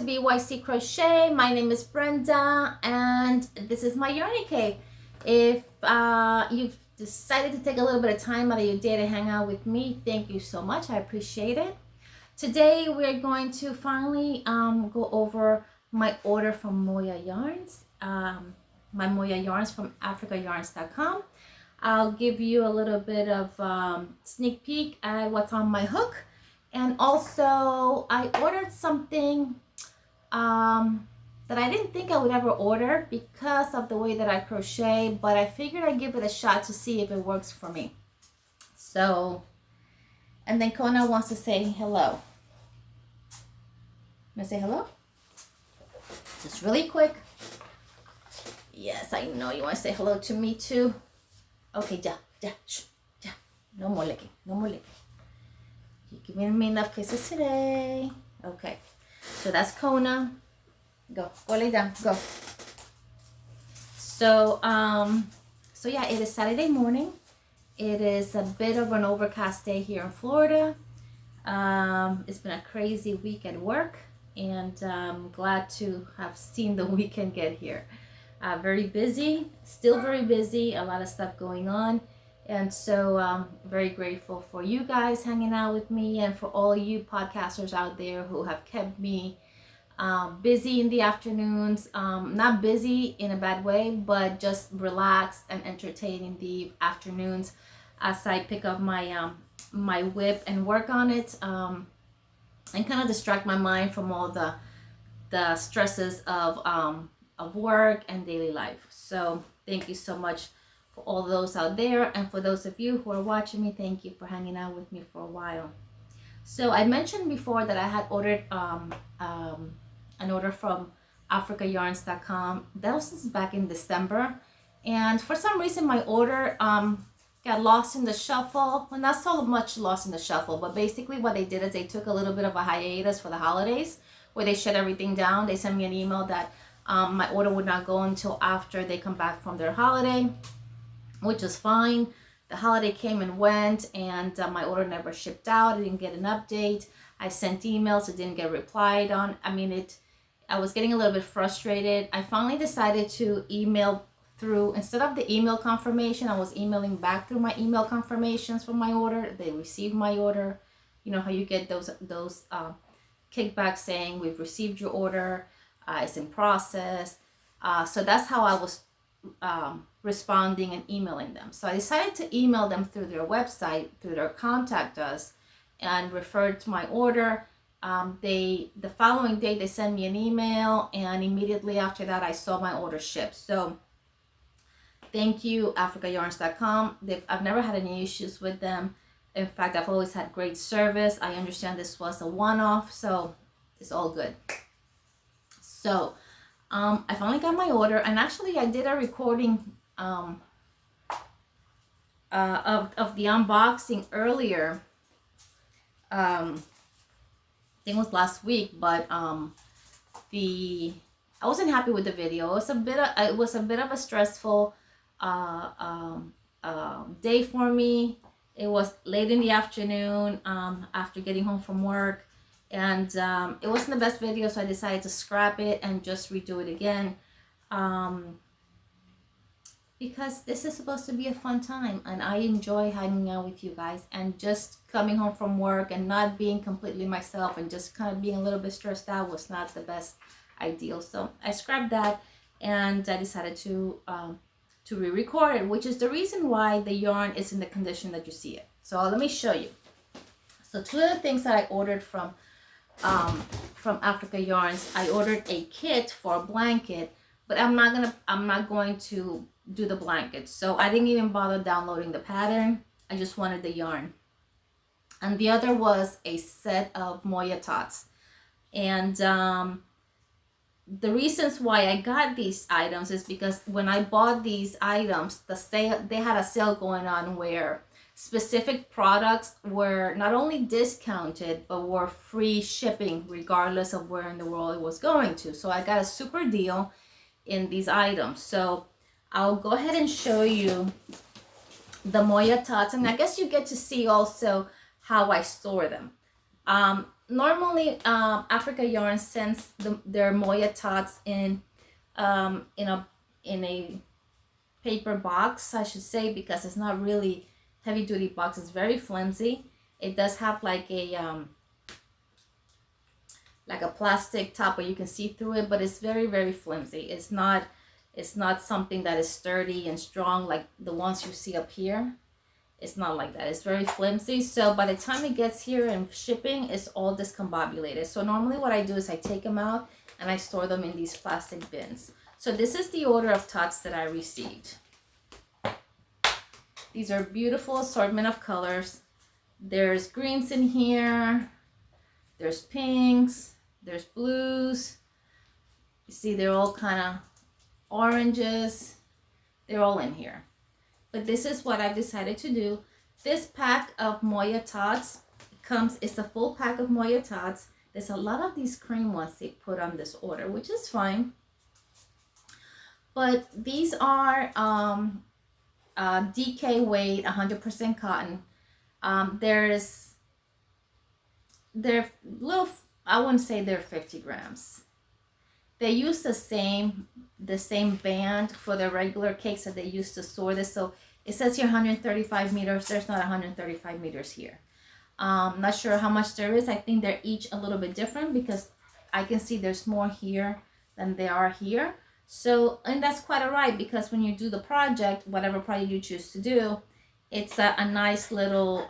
B.Y.C Crochet. My name is Brenda and this is my yarny cave. If you've decided to take a little bit of time out of your day to hang out with me, thank you so much. I appreciate it. Today we're going to finally go over my order from Moya yarns. My Moya yarns from africayarns.com. I'll give you a little bit of sneak peek at what's on my hook. And also, I ordered something that I didn't think I would ever order because of the way that I crochet, but I figured I'd give it a shot to see if it works for me. So, and then Kona wants to say hello. Want to say hello? Just really quick. Yes, I know you want to say hello to me too. Okay, shh, no more licking, no more licking. You're giving me enough kisses today. Okay, so that's Kona. Go lay down, go. So yeah, it is Saturday morning. It is a bit of an overcast day here in Florida. It's been a crazy week at work, and I'm glad to have seen the weekend get here. Very busy, still very busy, a lot of stuff going on. And so very grateful for you guys hanging out with me and for all you podcasters out there who have kept me busy in the afternoons. Not busy in a bad way, but just relaxed and entertained in the afternoons as I pick up my my whip and work on it and kind of distract my mind from all the stresses of work and daily life. So thank you so much for all those out there, and for those of you who are watching me, thank you for hanging out with me for a while. So I mentioned before that I had ordered an order from africayarns.com. That was back in December, and for some reason my order got lost in the shuffle. Well, not so much lost in the shuffle, but basically what they did is they took a little bit of a hiatus for the holidays where they shut everything down. They sent me an email that my order would not go until after they come back from their holiday, which is fine. The holiday came and went, and my order never shipped out. I didn't get an update. I sent emails, it didn't get replied on. I was getting a little bit frustrated. I finally decided to email through, instead of the email confirmation, I was emailing back through my email confirmations for my order. They received my order. You know how you get those kickbacks saying we've received your order, it's in process. So that's how I was responding and emailing them. So I decided to email them through their website, through their contact us, and referred to my order. The following day they sent me an email, and immediately after that I saw my order shipped. So thank you, africayarns.com. I've never had any issues with them. In fact, I've always had great service. I understand this was a one-off, so it's all good. So I finally got my order, and actually I did a recording of the unboxing earlier. I think it was last week, but I wasn't happy with the video. It was a bit of a stressful day for me. It was late in the afternoon after getting home from work. And it wasn't the best video, so I decided to scrap it and just redo it again. Because this is supposed to be a fun time, and I enjoy hanging out with you guys, and just coming home from work and not being completely myself and just kind of being a little bit stressed out was not the best ideal. So I scrapped that, and I decided to re-record it, which is the reason why the yarn is in the condition that you see it. So let me show you. So two of the things that I ordered from Africa Yarns, I ordered a kit for a blanket, but I'm not going to do the blanket, so I didn't even bother downloading the pattern. I just wanted the yarn. And the other was a set of Moya tots. And the reasons why I got these items is because when I bought these items, they had a sale going on where specific products were not only discounted but were free shipping regardless of where in the world it was going to. So I got a super deal in these items. So I'll go ahead and show you the Moya tots, and I guess you get to see also how I store them. normally Africa Yarn sends their Moya tots in a paper box, I should say, because it's not really heavy duty box. It's very flimsy. It does have like a plastic top where you can see through it, but it's very, very flimsy. It's not something that is sturdy and strong like the ones you see up here. It's not like that. It's very flimsy. So by the time it gets here and shipping, it's all discombobulated. So normally what I do is I take them out and I store them in these plastic bins. So this is the order of tots that I received. These are beautiful assortment of colors. There's greens in here. There's pinks. There's blues. You see, they're all kind of oranges. They're all in here. But this is what I've decided to do. This pack of Moya tots it's a full pack of Moya tots. There's a lot of these cream ones they put on this order, which is fine. But these are DK weight, 100% cotton. They're little, I wouldn't say they're 50 grams. They use the same band for the regular cakes that they use to store this. So it says here 135 meters. There's not 135 meters here. Not sure how much there is. I think they're each a little bit different because I can see there's more here than there are here. So, and that's quite all right, because when you do the project, whatever project you choose to do, it's a nice little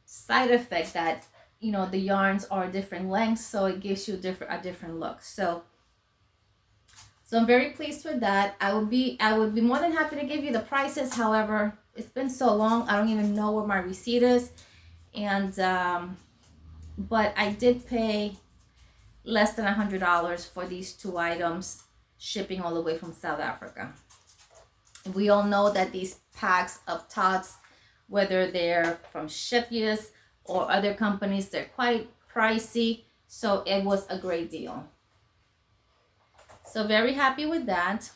side effect that, you know, the yarns are different lengths, so it gives you a different look. So I'm very pleased with that. I would be more than happy to give you the prices. However, it's been so long, I don't even know where my receipt is, and but I did pay less than $100 for these two items, shipping all the way from South Africa. We all know that these packs of tots, whether they're from Shipyus or other companies, they're quite pricey, so it was a great deal. So very happy with that.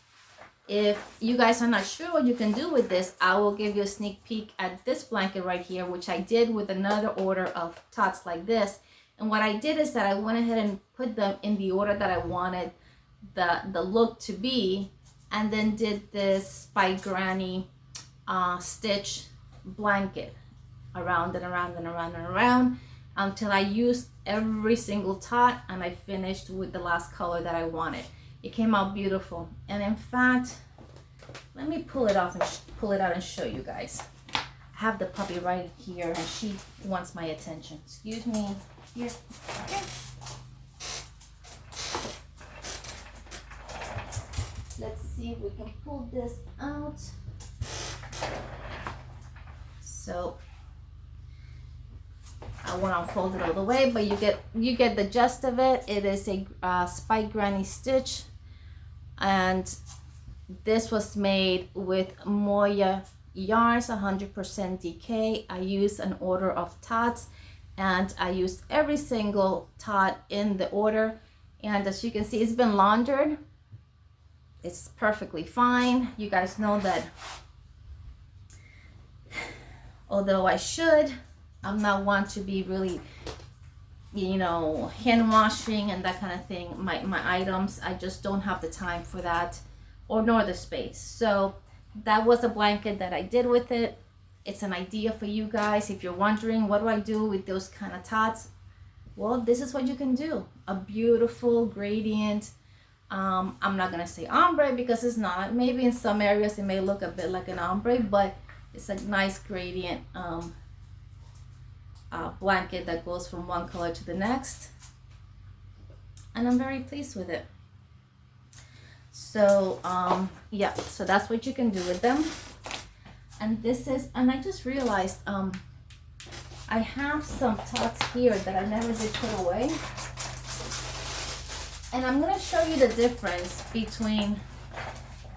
If you guys are not sure what you can do with this, I will give you a sneak peek at this blanket right here, which I did with another order of tots like this. And what I did is that I went ahead and put them in the order that I wanted the look to be, and then did this Spike Granny stitch blanket around and around and around and around until I used every single tot, and I finished with the last color that I wanted. It came out beautiful. And in fact, let me pull it out and show you guys. I have the puppy right here and she wants my attention. Excuse me. Here. Let's see if we can pull this out. So I won't unfold it all the way, but you get the gist of it. It is a Spike Granny stitch, and this was made with Moya yarns, 100% DK. I used an order of tots, and I used every single tot in the order. And as you can see, it's been laundered. It's perfectly fine. You guys know that although I'm not one to be really, you know, hand washing and that kind of thing. My items, I just don't have the time for that, or nor the space. So that was a blanket that I did with it. It's an idea for you guys. If you're wondering what do I do with those kind of tots, well, this is what you can do. A beautiful gradient. I'm not gonna say ombre because it's not. Maybe in some areas it may look a bit like an ombre, but it's a nice gradient blanket that goes from one color to the next, and I'm very pleased with it. So yeah, so that's what you can do with them. And this is, and I just realized I have some tots here that I never did put away, and I'm gonna show you the difference between,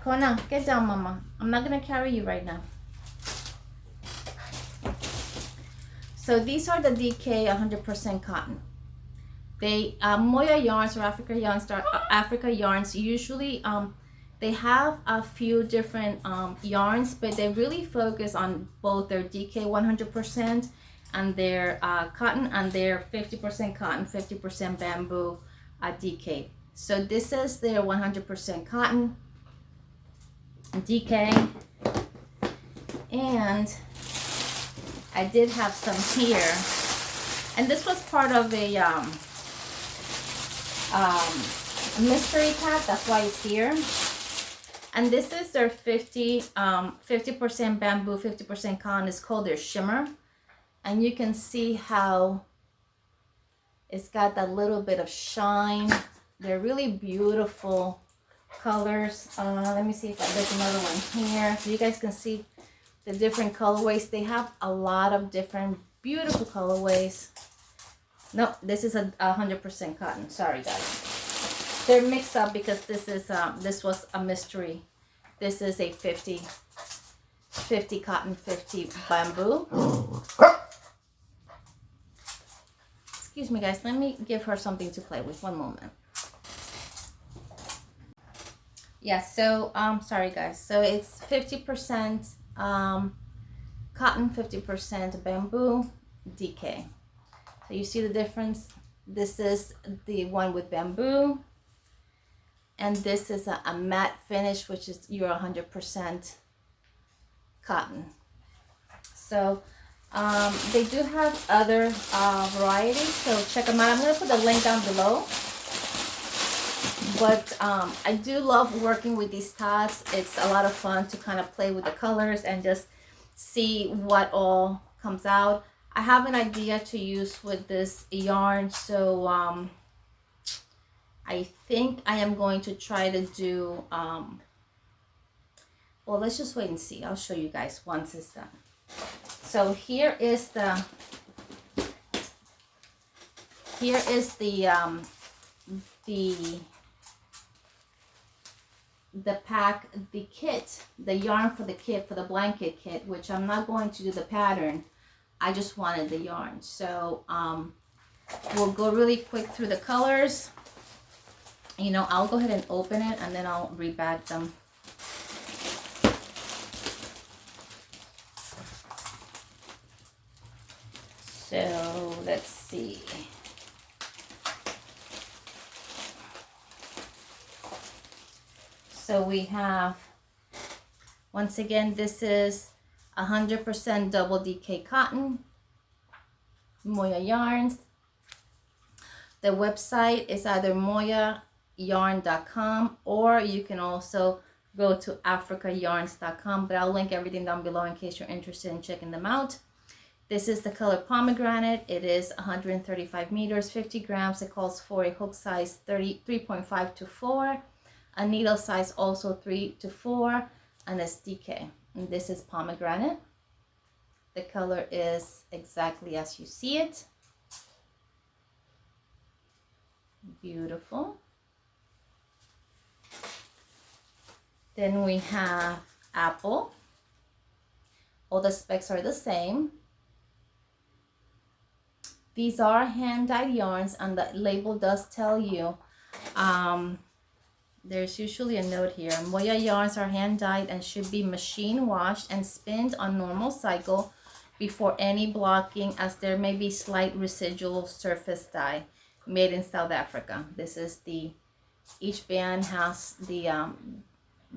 Kona, get down, mama. I'm not gonna carry you right now. So these are the DK 100% cotton. They Moya yarns or Africa yarns usually they have a few different yarns, but they really focus on both their DK 100% and their cotton, and their 50% cotton, 50% bamboo DK. So this is their 100% cotton DK, and I did have some here, and this was part of a mystery pack, that's why it's here. And this is their 50% bamboo, 50% cotton. It's called their shimmer, and you can see how it's got that little bit of shine. They're really beautiful colors. Let me see if there's another one here, so you guys can see the different colorways. They have a lot of different beautiful colorways. No, this is a 100% cotton. Sorry, guys. They're mixed up because this is this was a mystery. This is a 50 cotton, 50 bamboo. Excuse me, guys. Let me give her something to play with. One moment. Yeah, so sorry guys. So it's 50% cotton, 50% bamboo DK. So you see the difference? This is the one with bamboo, and this is a matte finish, which is your 100% cotton. So they do have other varieties, so check them out. I'm going to put the link down below. But I do love working with these tots. It's a lot of fun to kind of play with the colors and just see what all comes out. I have an idea to use with this yarn, so I think I am going to try to do, well, let's just wait and see. I'll show you guys once it's done. So here is the pack, the kit, the yarn for the kit, for the blanket kit, which I'm not going to do the pattern. I just wanted the yarn. So we'll go really quick through the colors. You know, I'll go ahead and open it and then I'll rebag them. So let's see. So we have, once again, this is 100% double DK cotton, Moya yarns. The website is either moyayarn.com, or you can also go to africayarns.com, but I'll link everything down below in case you're interested in checking them out. This is the color pomegranate. It is 135 meters, 50 grams. It calls for a hook size 3.5 to 4. A needle size also 3 to 4, and it's DK. And this is pomegranate. The color is exactly as you see it. Beautiful. Then we have apple. All the specs are the same. These are hand-dyed yarns, and the label does tell you, there's usually a note here. Moya yarns are hand-dyed and should be machine washed and spinned on normal cycle before any blocking, as there may be slight residual surface dye. Made in South Africa. This is each band has the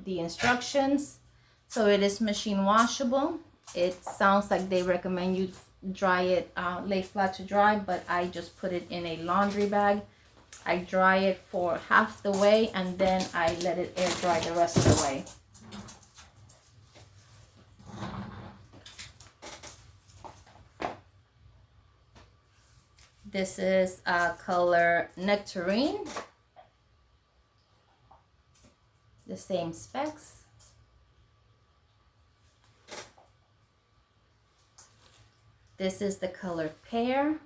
instructions. So it is machine washable. It sounds like they recommend you dry it, lay flat to dry, but I just put it in a laundry bag. I dry it for half the way and then I let it air dry the rest of the way. This is color nectarine. The same specs. This is the color pear.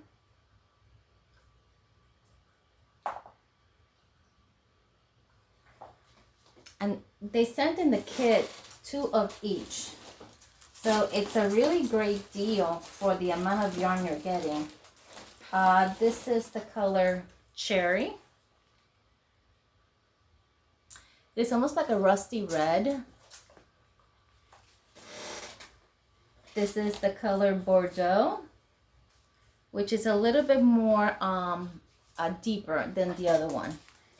And they sent in the kit 2 of each. So it's a really great deal for the amount of yarn you're getting. This is the color cherry. It's almost like a rusty red. This is the color Bordeaux. which is a little bit more deeper than the other one.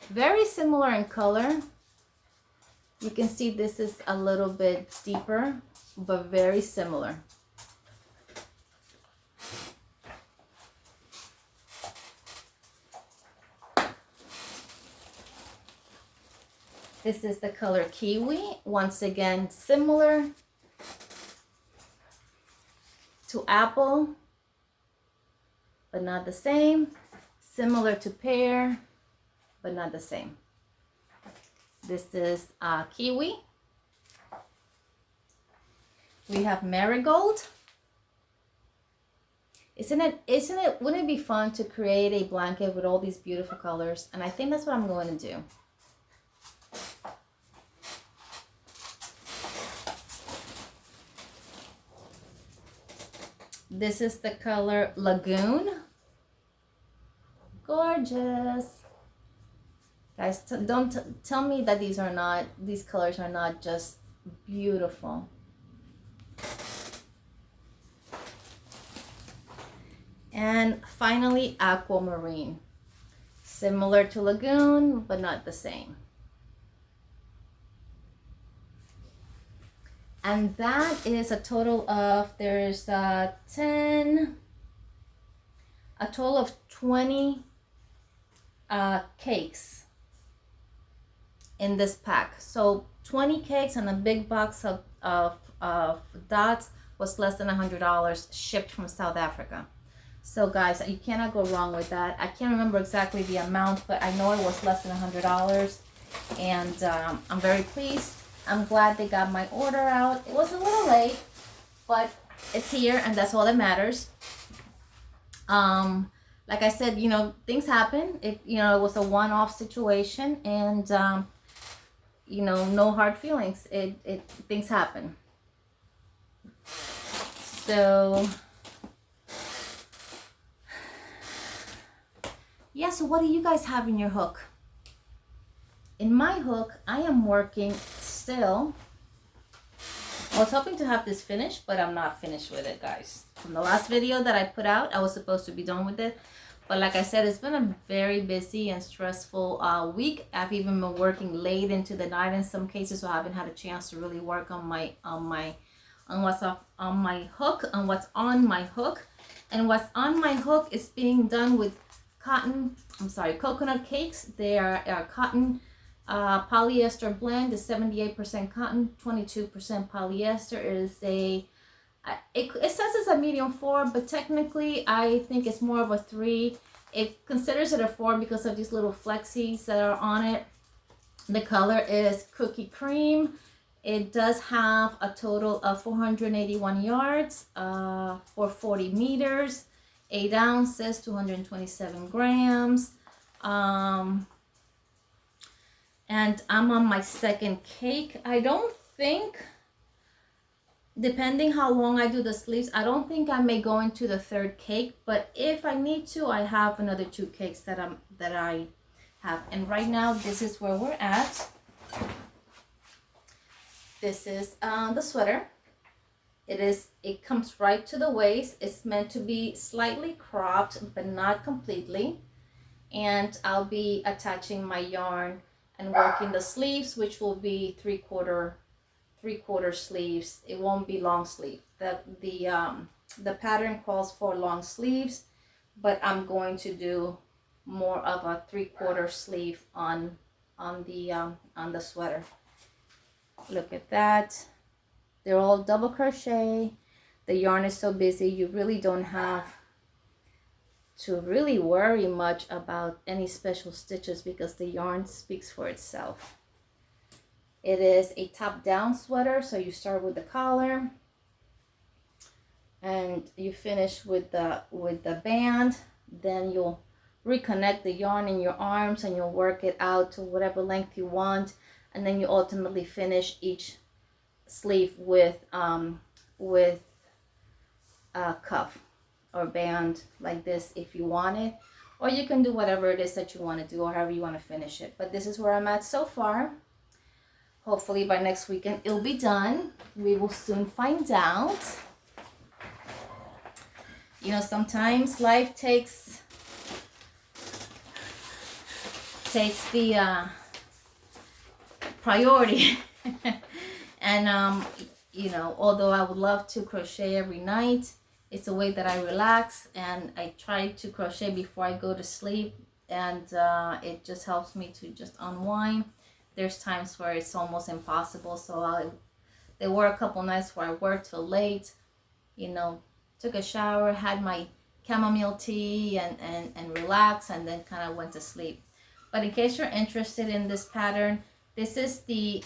Very similar in color. You can see this is a little bit deeper, but very similar. This is the color Kiwi. Once again, similar to apple, but not the same. Similar to pear, but not the same. This is Kiwi. We have Marigold. Wouldn't it be fun to create a blanket with all these beautiful colors? And I think that's what I'm going to do. This is the color Lagoon. Gorgeous. Guys, don't tell me that these colors are not just beautiful. And finally, Aquamarine. Similar to Lagoon, but not the same. And that is a total of, there's a total of 20 cakes in this pack. So 20 cakes and a big box of dots was less than $100 shipped from South Africa. So guys, you cannot go wrong with that. I can't remember exactly the amount, but I know it was less than $100. And I'm very pleased. I'm glad they got my order out. It was a little late, but it's here and that's all that matters. Like I said, you know, things happen. It was a one-off situation, and you know, no hard feelings. Things happen. So yeah, so what do you guys have in your hook? In my hook, I am working still. I was hoping to have this finished, but I'm not finished with it, guys. From the last video that I put out, I was supposed to be done with it. But like I said, it's been a very busy and stressful week. I've even been working late into the night in some cases, so I haven't had a chance to really work on what's on my hook. And what's on my hook is being done with coconut cakes. They are cotton polyester blend. Is 78% cotton, 22% polyester. It says it's a medium 4, but technically I think it's more of a 3. It considers it a 4 because of these little flexies that are on it. The color is cookie cream. It does have a total of 481 yards for 40 meters, 8 ounces, 227 grams. And I'm on my second cake. I don't think, depending how long I do the sleeves, I don't think I may go into the third cake, but if I need to, I have another 2 cakes that I have. And right now, this is where we're at. This is the sweater. It comes right to the waist. It's meant to be slightly cropped, but not completely. And I'll be attaching my yarn and working the sleeves, which will be three-quarter sleeves. It won't be long sleeve. The pattern calls for long sleeves, but I'm going to do more of a 3/4 sleeve on the sweater. Look at that. They're all double crochet. The yarn is so busy, you really don't have to really worry much about any special stitches because the yarn speaks for itself. It is a top-down sweater, so you start with the collar and you finish with the band. Then you'll reconnect the yarn in your arms and you'll work it out to whatever length you want, and then you ultimately finish each sleeve with a cuff or band like this if you want it, or you can do whatever it is that you want to do or however you want to finish it. But this is where I'm at so far. Hopefully by next weekend it'll be done. We will soon find out. You know, sometimes life takes the priority. And you know, although I would love to crochet every night, it's a way that I relax, and I try to crochet before I go to sleep, and it just helps me to just unwind. There's times where it's almost impossible, so there were a couple nights where I worked till late, you know, took a shower, had my chamomile tea, and relaxed, and then kind of went to sleep. But in case you're interested in this pattern, this is the,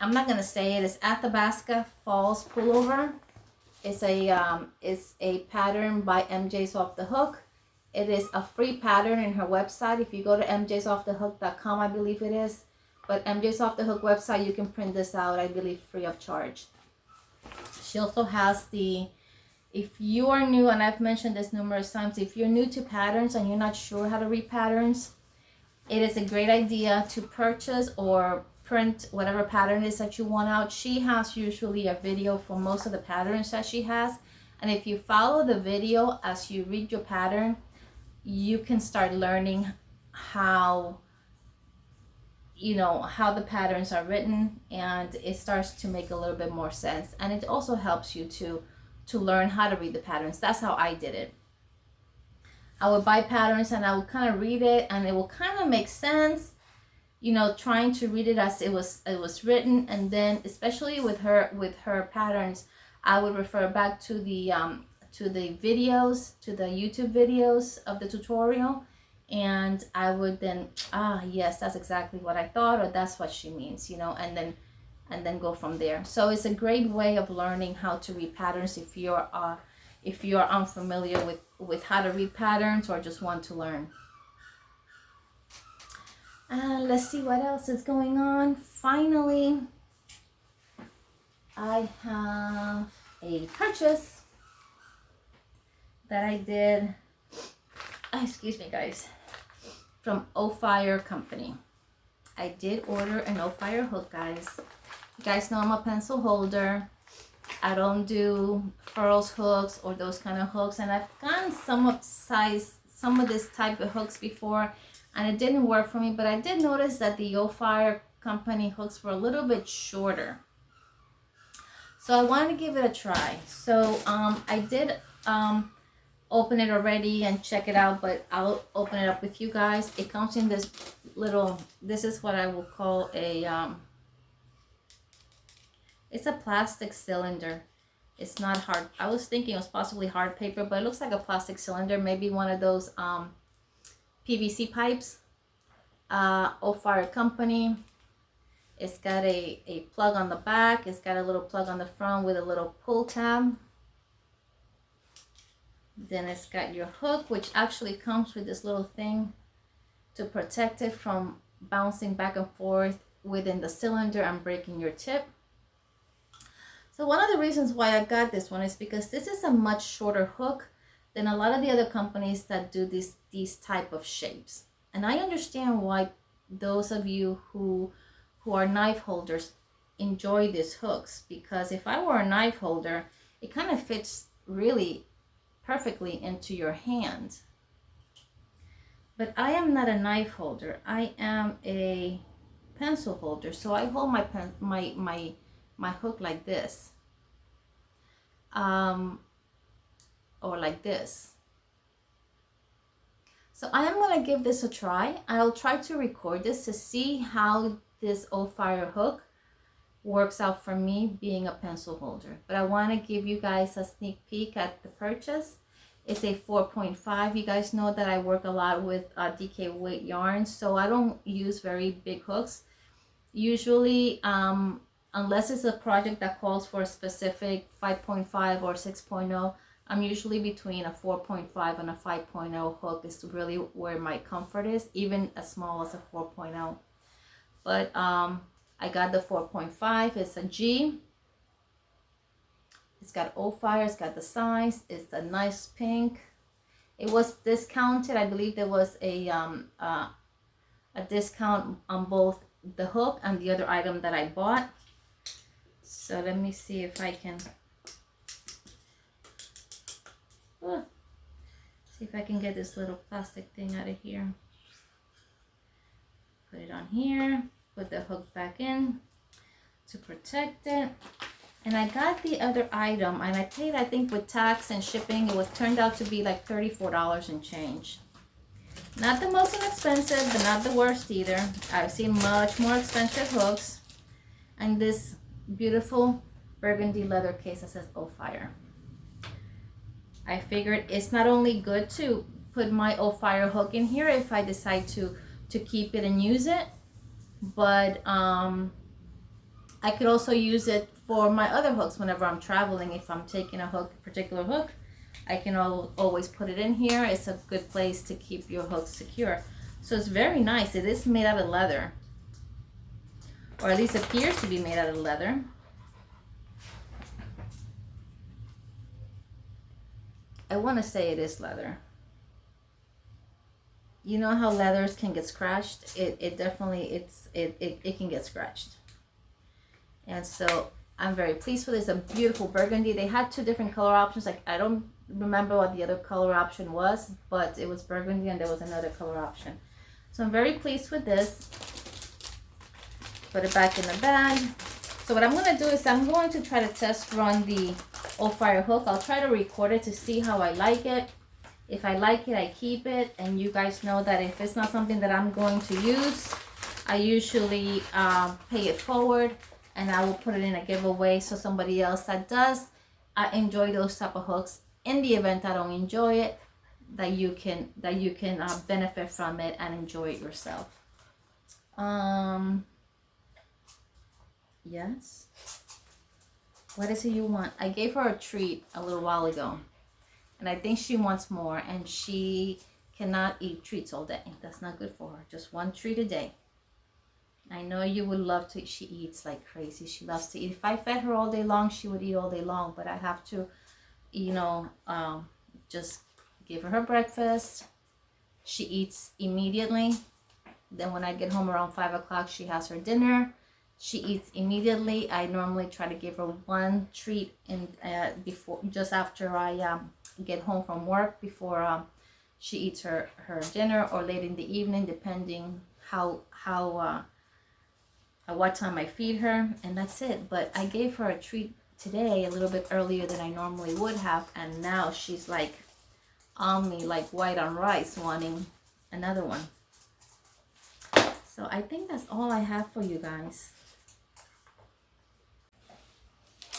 I'm not gonna say it, it's Athabasca Falls Pullover. It's a pattern by MJ's Off the Hook. It is a free pattern in her website. If you go to mjsoffthehook.com, I believe it is. But MJ's Off the Hook website, you can print this out, I believe, free of charge. She also has the, if you are new, and I've mentioned this numerous times, if you're new to patterns and you're not sure how to read patterns, it is a great idea to purchase or print whatever pattern it is that you want out. She has usually a video for most of the patterns that she has. And if you follow the video as you read your pattern, you can start learning how, you know, how the patterns are written, and it starts to make a little bit more sense. And it also helps you to learn how to read the patterns. That's how I did it. I would buy patterns and I would kind of read it, and it will kind of make sense, you know, trying to read it as it was written. And then, especially with her patterns, I would refer back to the videos, to the YouTube videos of the tutorial, and I would then, yes, that's exactly what I thought, or that's what she means, you know, and then go from there. So it's a great way of learning how to read patterns if you're unfamiliar with how to read patterns or just want to learn. Let's see what else is going on. Finally, I have a purchase that I did, excuse me guys, from O-Fire Company. I did order an O-Fire hook, guys. You guys know I'm a pencil holder. I don't do furls hooks or those kind of hooks, and I've gotten some of this type of hooks before, and it didn't work for me. But I did notice that the O-Fire Company hooks were a little bit shorter, so I wanted to give it a try. So I did open it already and check it out, but I'll open it up with you guys. It comes in this little, this is what I will call a it's a plastic cylinder. It's not hard. I was thinking it was possibly hard paper, but it looks like a plastic cylinder, maybe one of those PVC pipes. O-Fire Company. It's got a plug on the back. It's got a little plug on the front with a little pull tab. Then it's got your hook, which actually comes with this little thing to protect it from bouncing back and forth within the cylinder and breaking your tip. So one of the reasons why I got this one is because this is a much shorter hook than a lot of the other companies that do these type of shapes. And I understand why those of you who are knife holders enjoy these hooks, because if I were a knife holder, it kind of fits really perfectly into your hand. But I am not a knife holder. I am a pencil holder, so I hold my hook like this, or like this. So I am going to give this a try. I'll try to record this to see how this O-Fire hook works out for me being a pencil holder. But I want to give you guys a sneak peek at the purchase. It's a 4.5. You guys know that I work a lot with DK weight yarns, so I don't use very big hooks. Usually, unless it's a project that calls for a specific 5.5 or 6.0, I'm usually between a 4.5 and a 5.0 hook is really where my comfort is, even as small as a 4.0. But I got the 4.5. It's a G. It's got O-Fire. It's got the size. It's a nice pink. It was discounted. I believe there was a discount on both the hook and the other item that I bought. So let me see if I can. See if I can get this little plastic thing out of here. Put it on here, put the hook back in to protect it. And I got the other item, and I paid, I think with tax and shipping, it was turned out to be like $34 and change. Not the most inexpensive, but not the worst either. I've seen much more expensive hooks. And this beautiful burgundy leather case that says "Oh Fire." I figured it's not only good to put my "Oh Fire" hook in here if I decide to keep it and use it, but I could also use it for my other hooks whenever I'm traveling. If I'm taking a particular hook, I can always put it in here. It's a good place to keep your hooks secure. So it's very nice. It is made out of leather, or at least appears to be made out of leather. I want to say it is leather. You know how leathers can get scratched? It definitely, it can get scratched. And so I'm very pleased with it. It's a beautiful burgundy. They had two different color options. Like, I don't remember what the other color option was, but it was burgundy and there was another color option. So I'm very pleased with this. Put it back in the bag. So what I'm going to do is I'm going to try to test run the "Oh Fire" hook. I'll try to record it to see how I like it. If I like it, I keep it. And you guys know that if it's not something that I'm going to use, I usually pay it forward and I will put it in a giveaway so somebody else that does enjoy those type of hooks, in the event I don't enjoy it, that you can benefit from it and enjoy it yourself. Yes. What is it you want? I gave her a treat a little while ago, and I think she wants more, and she cannot eat treats all day. That's not good for her. Just one treat a day. I know you would love to. She eats like crazy. She loves to eat. If I fed her all day long, she would eat all day long, but I have to, just give her breakfast. She eats immediately. Then when I get home around 5 o'clock, she has her dinner. She eats immediately. I normally try to give her one treat just after I get home from work, before she eats her dinner, or late in the evening, depending what time I feed her, and that's it. But I gave her a treat today a little bit earlier than I normally would have, and now she's like on me like white on rice, wanting another one. So I think that's all I have for you guys.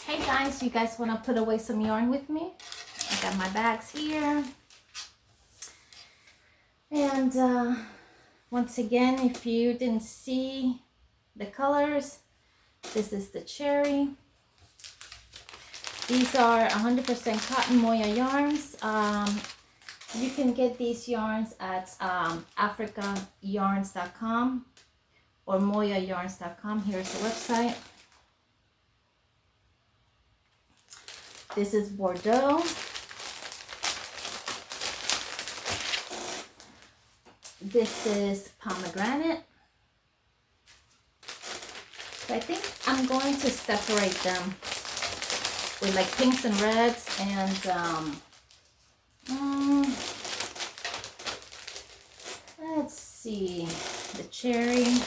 Hey guys, you guys want to put away some yarn with me? I got my bags here. And once again, if you didn't see the colors, this is the cherry. These are 100% cotton Moya yarns. You can get these yarns at africayarns.com or moyayarns.com. Here's the website. This is Bordeaux. This is pomegranate. So I think I'm going to separate them with like pinks and reds, and let's see, the cherry.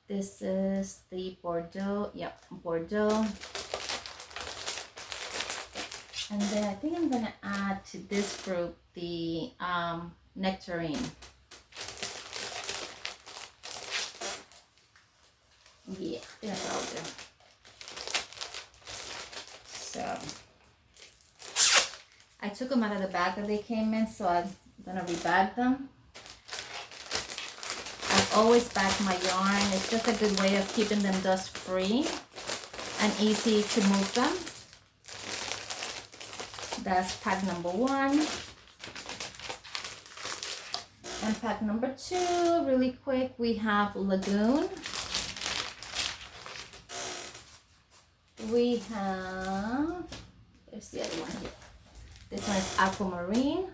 This is the Bordeaux. Yep, Bordeaux. And then I think I'm going to add to this group the nectarine. Yeah, I think that's what I'll do. So I took them out of the bag that they came in, so I'm going to rebag them. I've always bagged my yarn. It's just a good way of keeping them dust free and easy to move them. That's pack number 1. And pack number 2, really quick, we have Lagoon. We have, there's the other one here. This one is Aquamarine.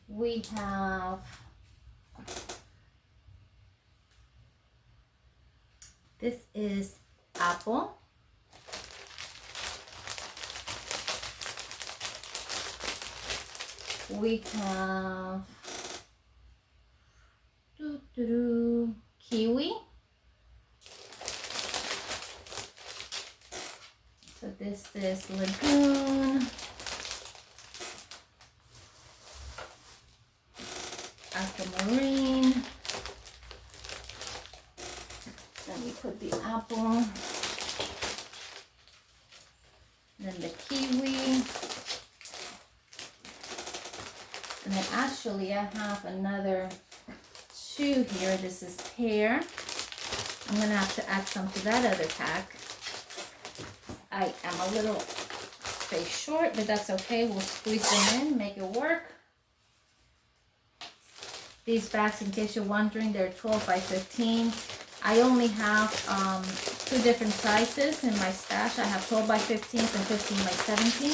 We have, this is Apple. We have kiwi. So this is lagoon, aquamarine. Then we put the apple. Then the kiwi. And then actually I have another two here. This is pear. I'm gonna have to add some to that other pack. I am a little space short, but that's okay. We'll squeeze them in, make it work. These bags, in case you're wondering, they're 12 by 15. I only have two different sizes in my stash. I have 12 by 15 and 15 by 17.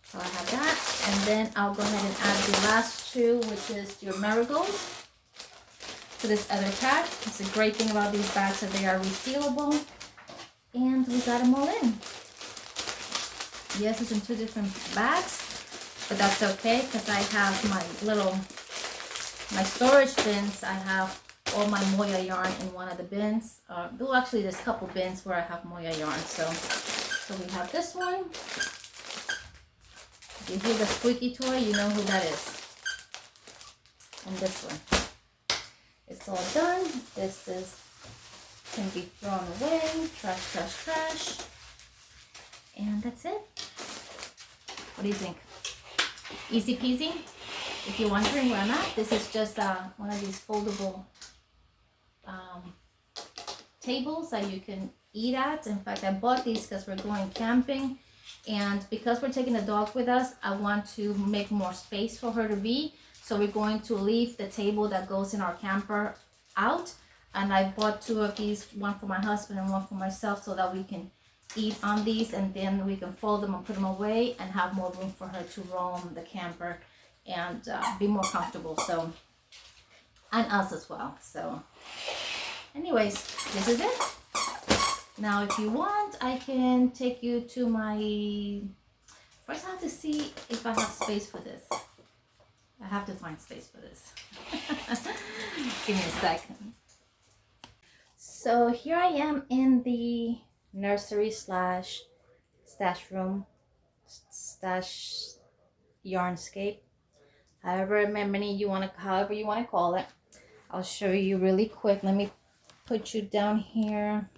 So I have that. And then I'll go ahead and add the last two, which is your marigolds, to this other pack. It's a great thing about these bags that they are resealable. And we got them all in. Yes, it's in two different bags, but that's okay because I have my storage bins. I have all my Moya yarn in one of the bins. Well, actually, there's a couple bins where I have Moya yarn. So we have this one. If you hear the squeaky toy, you know who that is. And this one. It's all done. This can be thrown away. Trash, trash, trash. And that's it. What do you think? Easy peasy? If you're wondering where I'm at, this is just one of these foldable tables that you can eat at. In fact, I bought these because we're going camping. And because we're taking the dog with us, I want to make more space for her to be. So we're going to leave the table that goes in our camper out. And I bought two of these, one for my husband and one for myself, so that we can eat on these, and then we can fold them and put them away and have more room for her to roam the camper and be more comfortable. So, and us as well. So anyways, this is it. Now if you want, I can take you to my, first I have to see if I have space for this. I have to find space for this. Give me a second. So here I am in the nursery slash stash room stash yarnscape, however many you want to, however you want to call it. I'll show you really quick. Let me put you down here.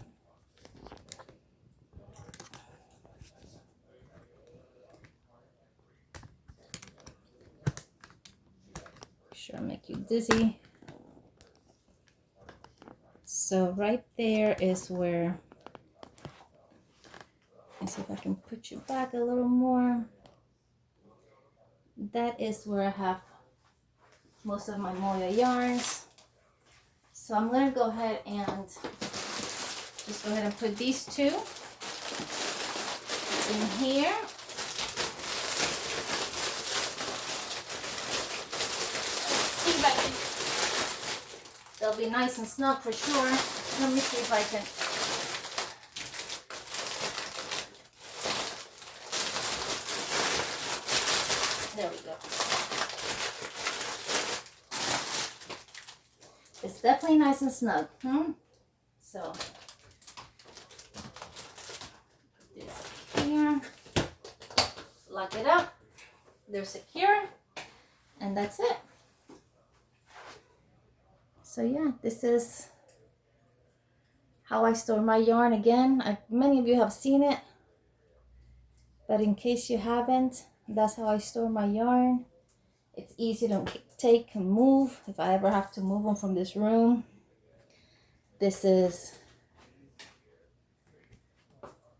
Sure, make you dizzy. So right there is where, let's see if I can put you back a little more. That is where I have most of my Moya yarns. So I'm going to go ahead and just go ahead and put these two in here. Let's see if I can, they'll be nice and snug for sure. Let me see if I can. There we go. It's definitely nice and snug. So, put this here. Lock it up. They're secure. And that's it. So yeah, this is how I store my yarn. Again, many of you have seen it, but in case you haven't, that's how I store my yarn. It's easy to take and move if I ever have to move them from this room. This is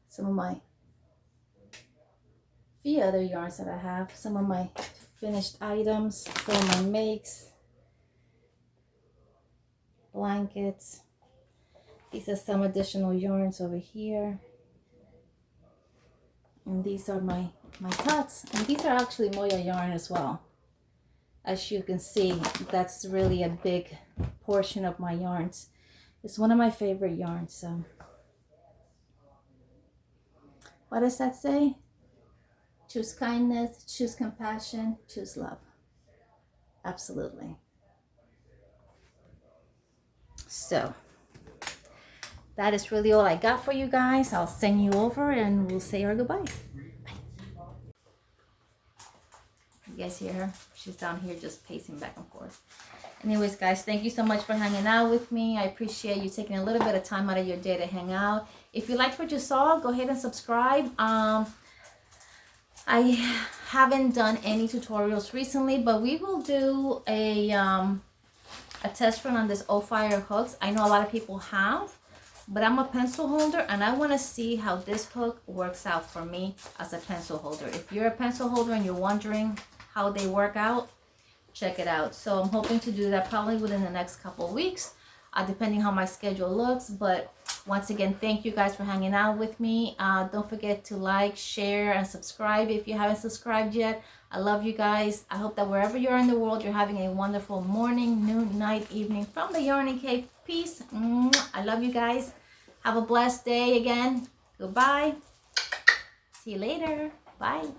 some of my few other yarns that I have. Some of my finished items, some of my makes, blankets. These are some additional yarns over here. And these are my tucks. And these are actually Moya yarn as well. As you can see, that's really a big portion of my yarns. It's one of my favorite yarns. So, what does that say? choose kindness, choose compassion, choose love. Absolutely. So that is really all I got for you guys. I'll send you over and we'll say our goodbyes. You guys hear her? She's down here just pacing back and forth. Anyways, guys, thank you so much for hanging out with me. I appreciate you taking a little bit of time out of your day to hang out. If you liked what you saw, go ahead and subscribe. I haven't done any tutorials recently, but we will do a test run on this O-Fire hooks. I know a lot of people have, but I'm a pencil holder and I want to see how this hook works out for me as a pencil holder. If you're a pencil holder and you're wondering how they work out, check it out. So I'm hoping to do that probably within the next couple of weeks, depending how my schedule looks. But once again, thank you guys for hanging out with me. Don't forget to like, share, and subscribe if you haven't subscribed yet. I love you guys. I hope that wherever you are in the world, you're having a wonderful morning, noon, night, evening from the Yarning Cave. Peace. I love you guys. Have a blessed day again. Goodbye. See you later. Bye.